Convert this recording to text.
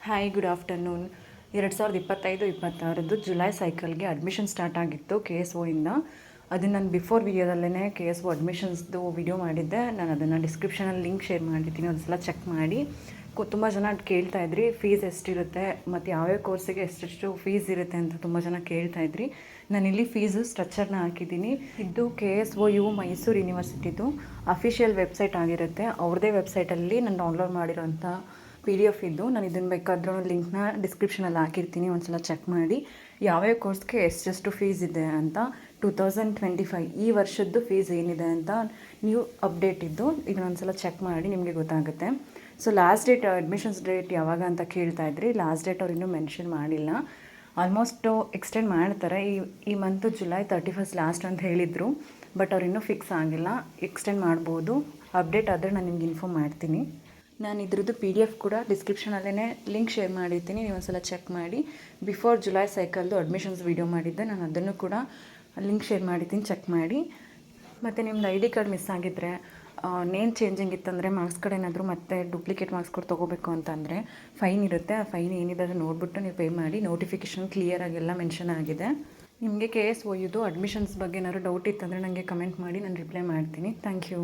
Hi, good afternoon. 2025-26 July ಸೈಕಲ್ಗೆ admission start ಆಗಿತ್ತು KSO ಇಂದ. ಅದನ್ನು ನಾನು ಬಿಫೋರ್ ವಿಡಿಯೋದಲ್ಲೇ KSO ಅಡ್ಮಿಷನ್ಸ್ದು ವಿಡಿಯೋ ಮಾಡಿದ್ದೆ. ನಾನು ಅದನ್ನು ಡಿಸ್ಕ್ರಿಪ್ಷನಲ್ಲಿ ಲಿಂಕ್ ಶೇರ್ ಮಾಡಿದ್ದೀನಿ, ಒಂದು ಸಲ ಚೆಕ್ ಮಾಡಿ. ತುಂಬ ಜನ ಕೇಳ್ತಾಯಿದ್ರಿ ಫೀಸ್ ಎಷ್ಟಿರುತ್ತೆ ಮತ್ತು ಯಾವ್ಯಾವ ಕೋರ್ಸಿಗೆ ಎಷ್ಟೆಷ್ಟು ಫೀಸ್ ಇರುತ್ತೆ ಅಂತ ತುಂಬ ಜನ ಕೇಳ್ತಾಯಿದ್ರಿ. ನಾನಿಲ್ಲಿ ಫೀಸು ಸ್ಟ್ರಕ್ಚರ್ನ ಹಾಕಿದ್ದೀನಿ. ಇದು KSOU ಮೈಸೂರು ಯೂನಿವರ್ಸಿಟಿದು ಅಫಿಷಿಯಲ್ ವೆಬ್ಸೈಟ್ ಆಗಿರುತ್ತೆ. ಅವ್ರದ್ದೇ ವೆಬ್ಸೈಟಲ್ಲಿ ನಾನು ಡೌನ್ಲೋಡ್ ಮಾಡಿರೋಂಥ PDF ಇದ್ದು. ನಾನು ಇದನ್ನು ಬೇಕಾದ್ರೂ ಲಿಂಕ್ನ ಡಿಸ್ಕ್ರಿಪ್ಷನಲ್ಲಿ ಹಾಕಿರ್ತೀನಿ, ಒಂದು ಸಲ ಚೆಕ್ ಮಾಡಿ. ಯಾವ್ಯಾವ ಕೋರ್ಸ್ಗೆ ಎಷ್ಟೆಷ್ಟು ಫೀಸ್ ಇದೆ ಅಂತ 2025 ಈ ವರ್ಷದ್ದು ಫೀಸ್ ಏನಿದೆ ಅಂತ ನ್ಯೂ ಅಪ್ಡೇಟ್ ಇದ್ದು. ಇದನ್ನೊಂದು ಸಲ ಚೆಕ್ ಮಾಡಿ, ನಿಮಗೆ ಗೊತ್ತಾಗುತ್ತೆ. So last date, admissions date ಯಾವಾಗ ಅಂತ ಕೇಳ್ತಾಯಿದ್ರಿ. ಲಾಸ್ಟ್ ಡೇಟ್ ಅವ್ರು ಇನ್ನೂ ಮೆನ್ಷನ್ ಮಾಡಿಲ್ಲ. ಆಲ್ಮೋಸ್ಟು ಎಕ್ಸ್ಟೆಂಡ್ ಮಾಡ್ತಾರೆ. ಈ ಮಂತು ಜುಲೈ 31 ಲಾಸ್ಟ್ ಅಂತ ಹೇಳಿದರು, ಬಟ್ ಅವ್ರು ಇನ್ನೂ ಫಿಕ್ಸ್ ಆಗಿಲ್ಲ. ಎಕ್ಸ್ಟೆಂಡ್ ಮಾಡ್ಬೋದು. ಅಪ್ಡೇಟ್ ಆದರೆ ನಾನು ನಿಮ್ಗೆ ಇನ್ಫಾರ್ಮ್ ಮಾಡ್ತೀನಿ. ನಾನು ಇದ್ರದ್ದು PDF ಕೂಡ ಡಿಸ್ಕ್ರಿಪ್ಷನಲ್ಲೇ ಲಿಂಕ್ ಶೇರ್ ಮಾಡಿರ್ತೀನಿ, ನೀವು ಒಂದು ಸಲ ಚೆಕ್ ಮಾಡಿ. ಬಿಫೋರ್ ಜುಲೈ ಸೈಕಲ್ದು ಅಡ್ಮಿಷನ್ಸ್ ವೀಡಿಯೋ ಮಾಡಿದ್ದೆ, ನಾನು ಅದನ್ನು ಕೂಡ ಲಿಂಕ್ ಶೇರ್ ಮಾಡಿದ್ದೀನಿ, ಚೆಕ್ ಮಾಡಿ. ಮತ್ತು ನಿಮ್ಮದು ID ಕಾರ್ಡ್ ಮಿಸ್ ಆಗಿದ್ದರೆ, ನೇಮ್ ಚೇಂಜಿಂಗ್ ಇತ್ತಂದರೆ, ಮಾರ್ಕ್ಸ್ ಕಾರ್ಡ್ ಏನಾದರೂ ಮತ್ತೆ ಡೂಪ್ಲಿಕೇಟ್ ಮಾರ್ಕ್ಸ್ ಕಾರ್ಡ್ ತೊಗೋಬೇಕು ಅಂತಂದರೆ ಫೈನ್ ಇರುತ್ತೆ. ಆ ಫೈನ್ ಏನಿದೆ ಅದನ್ನು ನೋಡಿಬಿಟ್ಟು ನೀವು ಪೇ ಮಾಡಿ. ನೋಟಿಫಿಕೇಷನ್ ಕ್ಲಿಯರಾಗೆಲ್ಲ ಮೆನ್ಷನ್ ಆಗಿದೆ. ನಿಮಗೆ KSOUದು ಅಡ್ಮಿಷನ್ಸ್ ಬಗ್ಗೆ ಏನಾದರೂ ಡೌಟ್ ಇತ್ತಂದರೆ ನನಗೆ ಕಮೆಂಟ್ ಮಾಡಿ, ನಾನು ರಿಪ್ಲೈ ಮಾಡ್ತೀನಿ. Thank you.